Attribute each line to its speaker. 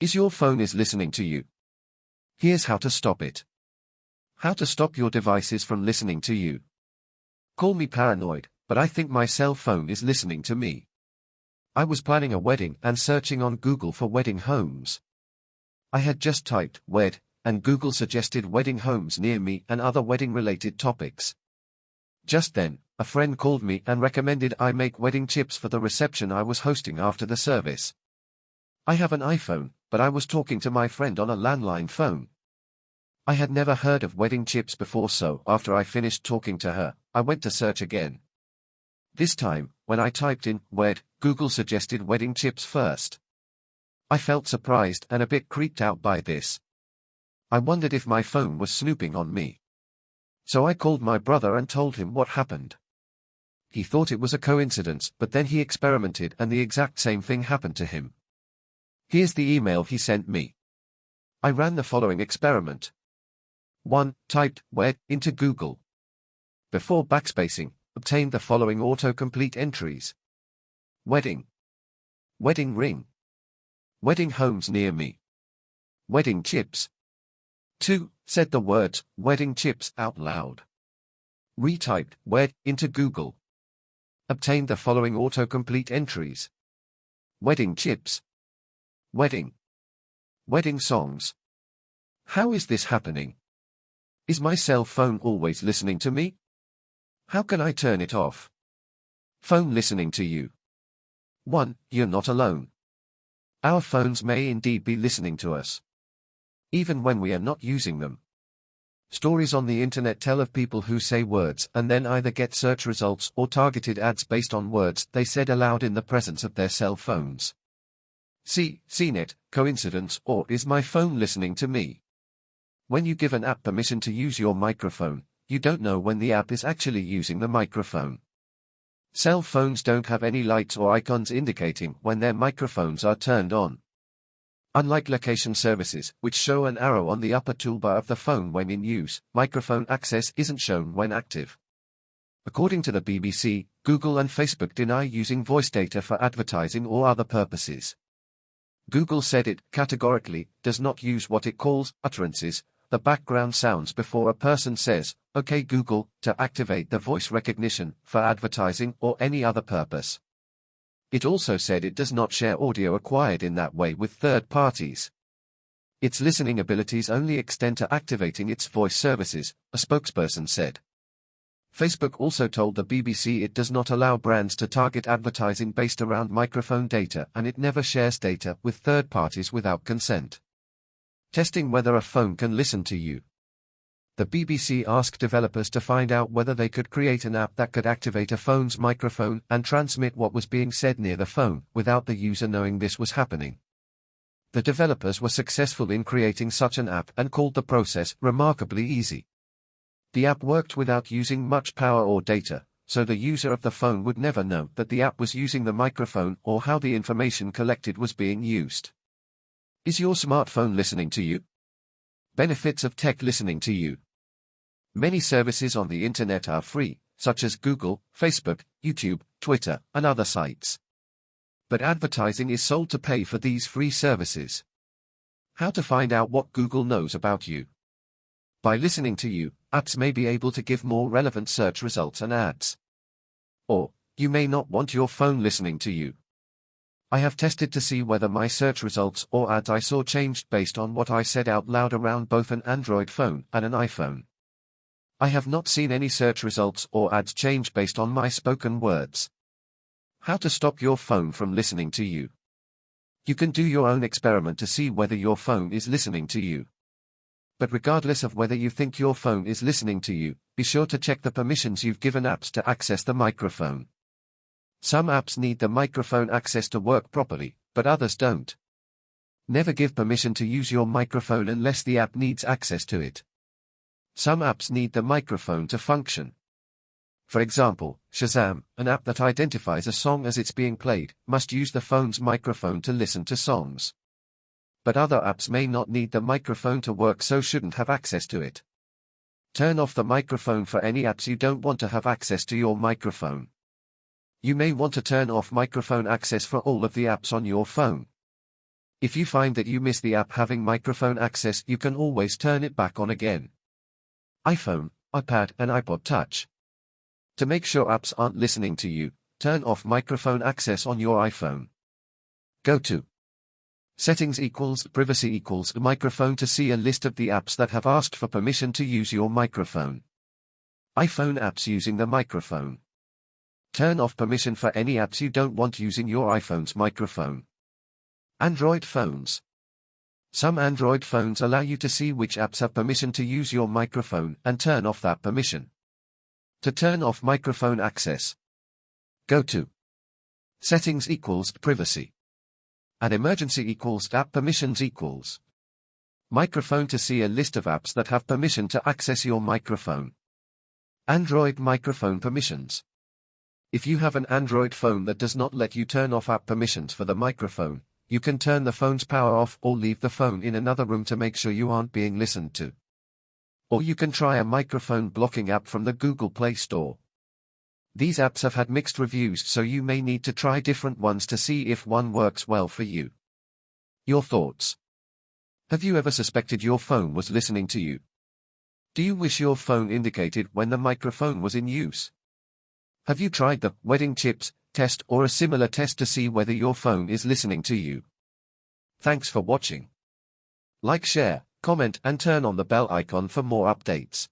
Speaker 1: Is your phone listening to you? Here's how to stop it. How to stop your devices from listening to you. Call me paranoid, but I think my cell phone is listening to me. I was planning a wedding and searching on Google for wedding homes. I had just typed "wed" and Google suggested wedding homes near me and other wedding-related topics. Just then, a friend called me and recommended I make wedding chips for the reception I was hosting after the service. I have an iPhone, but I was talking to my friend on a landline phone. I had never heard of wedding chips before, so after I finished talking to her, I went to search again. This time, when I typed in "wed", Google suggested wedding chips first. I felt surprised and a bit creeped out by this. I wondered if my phone was snooping on me. So I called my brother and told him what happened. He thought it was a coincidence, but then he experimented and the exact same thing happened to him. Here's the email he sent me. I ran the following experiment. 1. Typed "wed" into Google. Before backspacing, obtained the following autocomplete entries. Wedding. Wedding ring. Wedding homes near me. Wedding chips. 2. Said the words "wedding chips" out loud. Retyped "wed" into Google. Obtained the following autocomplete entries. Wedding chips. Wedding. Wedding songs. How is this happening? Is my cell phone always listening to me? How can I turn it off? Phone listening to you. 1. You're not alone. Our phones may indeed be listening to us, even when we are not using them. Stories on the internet tell of people who say words and then either get search results or targeted ads based on words they said aloud in the presence of their cell phones. See, CNET, coincidence, or is my phone listening to me? When you give an app permission to use your microphone, you don't know when the app is actually using the microphone. Cell phones don't have any lights or icons indicating when their microphones are turned on. Unlike location services, which show an arrow on the upper toolbar of the phone when in use, microphone access isn't shown when active. According to the BBC, Google and Facebook deny using voice data for advertising or other purposes. Google said it, categorically, does not use what it calls utterances, the background sounds before a person says, "OK Google," to activate the voice recognition, for advertising or any other purpose. It also said it does not share audio acquired in that way with third parties. Its listening abilities only extend to activating its voice services, a spokesperson said. Facebook also told the BBC it does not allow brands to target advertising based around microphone data and it never shares data with third parties without consent. Testing whether a phone can listen to you. The BBC asked developers to find out whether they could create an app that could activate a phone's microphone and transmit what was being said near the phone, without the user knowing this was happening. The developers were successful in creating such an app and called the process remarkably easy. The app worked without using much power or data, so the user of the phone would never know that the app was using the microphone or how the information collected was being used. Is your smartphone listening to you? Benefits of tech listening to you. Many services on the internet are free, such as Google, Facebook, YouTube, Twitter, and other sites. But advertising is sold to pay for these free services. How to find out what Google knows about you? By listening to you, apps may be able to give more relevant search results and ads. Or, you may not want your phone listening to you. I have tested to see whether my search results or ads I saw changed based on what I said out loud around both an Android phone and an iPhone. I have not seen any search results or ads change based on my spoken words. How to stop your phone from listening to you. You can do your own experiment to see whether your phone is listening to you. But regardless of whether you think your phone is listening to you, be sure to check the permissions you've given apps to access the microphone. Some apps need the microphone access to work properly, but others don't. Never give permission to use your microphone unless the app needs access to it. Some apps need the microphone to function. For example, Shazam, an app that identifies a song as it's being played, must use the phone's microphone to listen to songs. But other apps may not need the microphone to work, so shouldn't have access to it. Turn off the microphone for any apps you don't want to have access to your microphone. You may want to turn off microphone access for all of the apps on your phone. If you find that you miss the app having microphone access, you can always turn it back on again. iPhone, iPad and iPod Touch. To make sure apps aren't listening to you, turn off microphone access on your iPhone. Go to Settings = Privacy = Microphone to see a list of the apps that have asked for permission to use your microphone. iPhone apps using the microphone. Turn off permission for any apps you don't want using your iPhone's microphone. Android phones. Some Android phones allow you to see which apps have permission to use your microphone and turn off that permission. To turn off microphone access, go to Settings = Privacy. And Emergency = App Permissions = Microphone to see a list of apps that have permission to access your microphone. Android microphone permissions. If you have an Android phone that does not let you turn off app permissions for the microphone, you can turn the phone's power off or leave the phone in another room to make sure you aren't being listened to. Or you can try a microphone blocking app from the Google Play Store. These apps have had mixed reviews, so you may need to try different ones to see if one works well for you. Your thoughts. Have you ever suspected your phone was listening to you? Do you wish your phone indicated when the microphone was in use? Have you tried the wedding chips test or a similar test to see whether your phone is listening to you? Thanks for watching. Like, share, comment and turn on the bell icon for more updates.